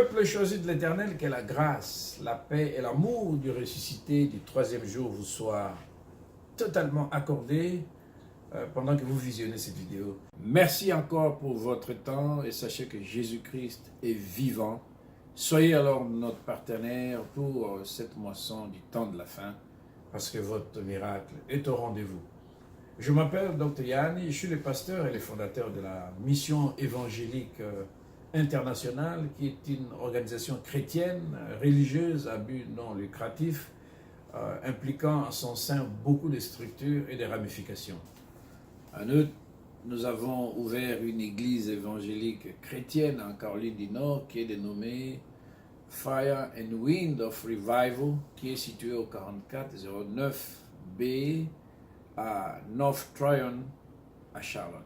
Peuple choisi de l'Éternel, que la grâce, la paix et l'amour du ressuscité du troisième jour vous soient totalement accordés pendant que vous visionnez cette vidéo. Merci encore pour votre temps et sachez que Jésus-Christ est vivant. Soyez alors notre partenaire pour cette moisson du temps de la fin parce que votre miracle est au rendez-vous. Je m'appelle Dr Yanni, je suis le pasteur et le fondateur de la mission évangélique internationale qui est une organisation chrétienne, religieuse à but non lucratif, impliquant en son sein beaucoup de structures et de ramifications. En outre, nous avons ouvert une église évangélique chrétienne en Caroline du Nord qui est dénommée Fire and Wind of Revival, qui est située au 4409B à North Tryon, à Charlotte.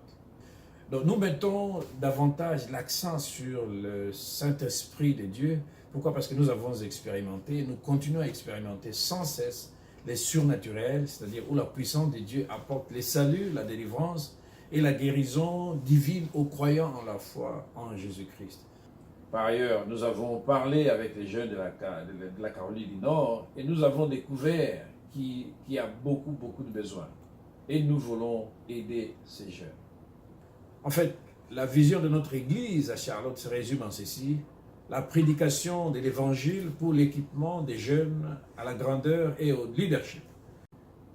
Donc nous mettons davantage l'accent sur le Saint-Esprit de Dieu. Pourquoi? Parce que nous avons expérimenté, nous continuons à expérimenter sans cesse les surnaturels, c'est-à-dire où la puissance de Dieu apporte le salut, la délivrance et la guérison divine aux croyants en la foi en Jésus-Christ. Par ailleurs, nous avons parlé avec les jeunes de la Caroline du Nord et nous avons découvert qu'il y a beaucoup de besoins. Et nous voulons aider ces jeunes. En fait, la vision de notre Église à Charlotte se résume en ceci: la prédication de l'Évangile pour l'équipement des jeunes à la grandeur et au leadership.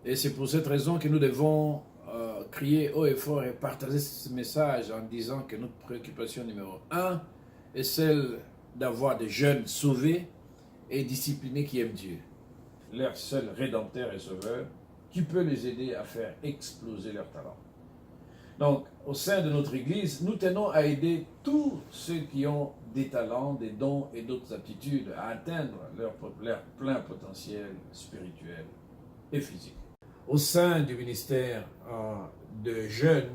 Et c'est pour cette raison que nous devons crier haut et fort et partager ce message en disant que notre préoccupation numéro 1 est celle d'avoir des jeunes sauvés et disciplinés qui aiment Dieu, leur seul rédempteur et sauveur, qui peut les aider à faire exploser leurs talents. Donc, au sein de notre Église, nous tenons à aider tous ceux qui ont des talents, des dons et d'autres aptitudes à atteindre leur plein potentiel spirituel et physique. Au sein du ministère de jeunes,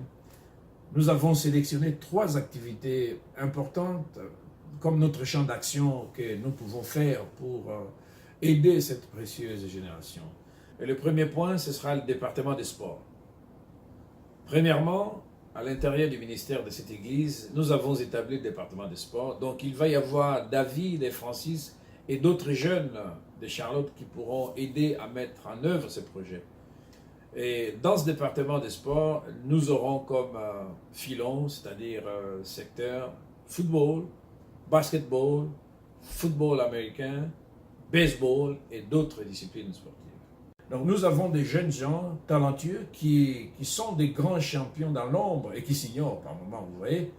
nous avons sélectionné 3 activités importantes comme notre champ d'action que nous pouvons faire pour aider cette précieuse génération. Et le premier point, ce sera le département des sports. Premièrement, à l'intérieur du ministère de cette église, nous avons établi le département des sports. Donc, il va y avoir David et Francis et d'autres jeunes de Charlotte qui pourront aider à mettre en œuvre ce projet. Et dans ce département des sports, nous aurons comme filon, c'est-à-dire secteur football, basketball, football américain, baseball et d'autres disciplines sportives. Donc nous avons des jeunes gens talentueux qui sont des grands champions dans l'ombre et qui s'ignorent par moments, vous voyez.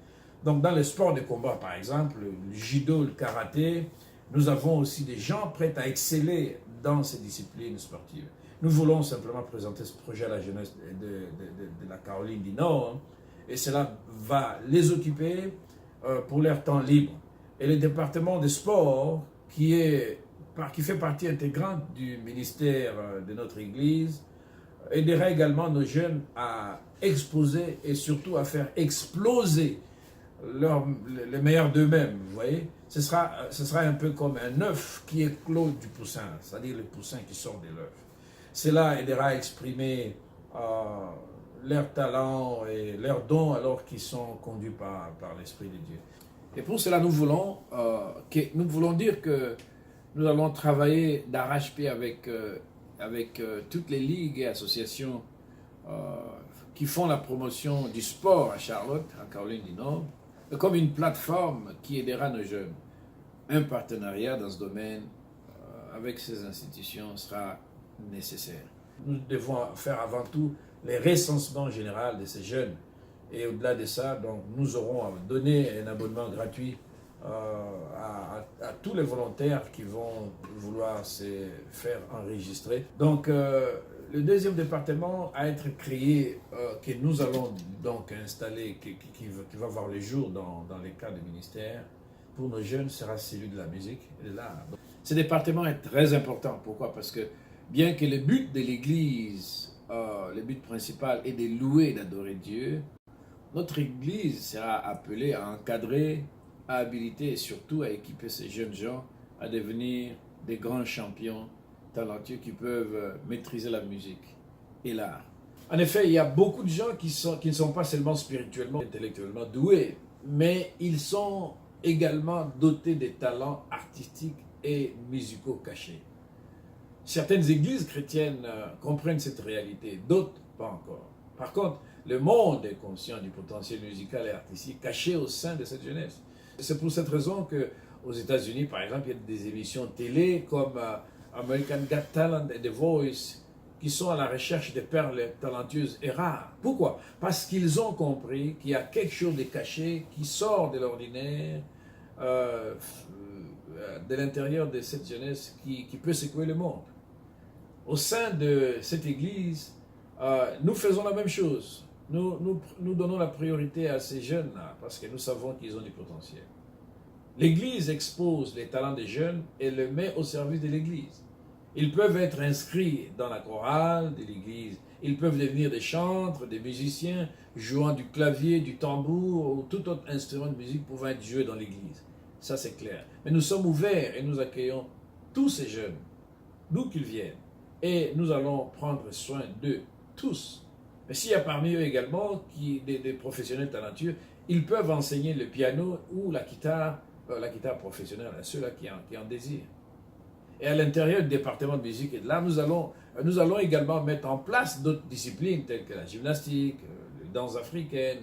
Donc dans les sports de combat, par exemple, le judo, le karaté, nous avons aussi des gens prêts à exceller dans ces disciplines sportives. Nous voulons simplement présenter ce projet à la jeunesse de la Caroline du Nord, et cela va les occuper pour leur temps libre. Et le département des sports, qui fait partie intégrante du ministère de notre Église, aidera également nos jeunes à exposer et surtout à faire exploser le meilleur d'eux-mêmes, vous voyez. Ce sera un peu comme un œuf qui éclot du poussin, c'est-à-dire le poussin qui sort de l'œuf. Cela aidera à exprimer leurs talents et leurs dons alors qu'ils sont conduits par l'Esprit de Dieu. Et pour cela, nous voulons dire que nous allons travailler d'arrache-pied avec toutes les ligues et associations qui font la promotion du sport à Charlotte, en Caroline du Nord, comme une plateforme qui aidera nos jeunes. Un partenariat dans ce domaine avec ces institutions sera nécessaire. Nous devons faire avant tout les recensements généraux de ces jeunes. Et au-delà de ça, donc, nous aurons donné un abonnement gratuit à tous les volontaires qui vont vouloir se faire enregistrer. Donc, le deuxième département à être créé, que nous allons donc installer, qui va voir le jour dans les cas de ministère, pour nos jeunes, sera celui de la musique et de l'art. Ce département est très important. Pourquoi? Parce que bien que le but de l'Église, le but principal est de louer et d'adorer Dieu, notre Église sera appelée à encadrer, à habiliter et surtout à équiper ces jeunes gens à devenir des grands champions talentueux qui peuvent maîtriser la musique et l'art. En effet, il y a beaucoup de gens qui ne sont pas seulement spirituellement, intellectuellement doués, mais ils sont également dotés des talents artistiques et musicaux cachés. Certaines églises chrétiennes comprennent cette réalité, d'autres pas encore. Par contre, le monde est conscient du potentiel musical et artistique caché au sein de cette jeunesse. C'est pour cette raison qu'aux États-Unis, par exemple, il y a des émissions télé comme American Got Talent et The Voice qui sont à la recherche de perles talentueuses et rares. Pourquoi? Parce qu'ils ont compris qu'il y a quelque chose de caché qui sort de l'ordinaire, de l'intérieur de cette jeunesse qui peut secouer le monde. Au sein de cette église, nous faisons la même chose. Nous donnons la priorité à ces jeunes-là parce que nous savons qu'ils ont du potentiel. L'église expose les talents des jeunes et les met au service de l'église. Ils peuvent être inscrits dans la chorale de l'église. Ils peuvent devenir des chantres, des musiciens, jouant du clavier, du tambour ou tout autre instrument de musique pouvant être joué dans l'église. Ça, c'est clair. Mais nous sommes ouverts et nous accueillons tous ces jeunes, d'où qu'ils viennent. Et nous allons prendre soin d'eux, tous. Mais s'il y a parmi eux également des professionnels talentueux, ils peuvent enseigner le piano ou la guitare professionnelle à ceux-là qui en désirent. Et à l'intérieur du département de musique et de l'art, nous allons également mettre en place d'autres disciplines telles que la gymnastique, les danses africaines,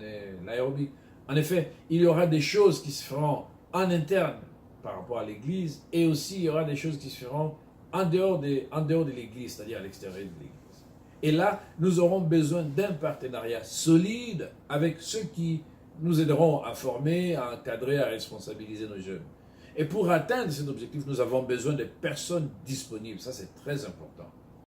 l'aérobic. En effet, il y aura des choses qui se feront en interne par rapport à l'Église et aussi il y aura des choses qui se feront en dehors de l'Église, c'est-à-dire à l'extérieur de l'Église. Et là, nous aurons besoin d'un partenariat solide avec ceux qui nous aideront à former, à encadrer, à responsabiliser nos jeunes. Et pour atteindre cet objectif, nous avons besoin de personnes disponibles. Ça, c'est très important.